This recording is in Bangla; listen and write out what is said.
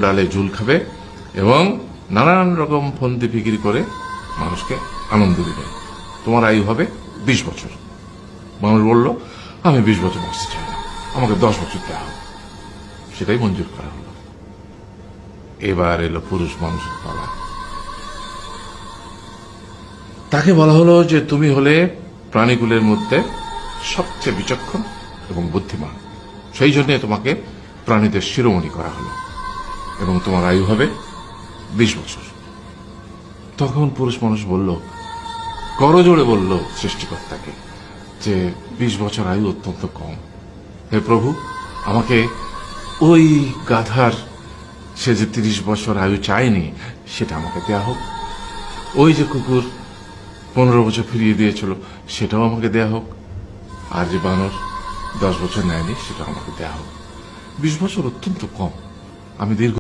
ডালে ঝুল খাবে এবং নানান রকম ফন্দি বিক্রি করে মানুষকে আনন্দ দিবে। তোমার আয়ু হবে 20 বছর। মানুষ বলল, আমি 20 বছর বাঁচতে চাই না, আমাকে 10 বছর দেওয়া হবে। সেটাই মঞ্জুর করা হলো। এবার এলো পুরুষ মানুষের পালা। তাকে বলা হলো যে তুমি হলে প্রাণীকুলের মধ্যে সবচেয়ে বিচক্ষণ এবং বুদ্ধিমান, সেই জন্য তোমাকে প্রাণীদের শিরোমণি করা হলো এবং তোমার আয়ু হবে 20 বছর। তখন পুরুষ মানুষ বলল, করজোড়ে বলল সৃষ্টিকর্তাকে যে 20 বছর আয়ু অত্যন্ত কম। হে প্রভু, আমাকে ওই গাধার, সে যে 30 বছর আয়ু চায়নি, সেটা আমাকে দেয়া হোক। ওই যে কুকুর 15 বছর ফিরিয়ে দিয়েছিল, সেটাও আমাকে দেয়া হোক। আর যে বানর 10 বছর নেয়নি, সেটাও আমাকে দেয়া হোক। 20 বছর অত্যন্ত কম। আমি দীর্ঘ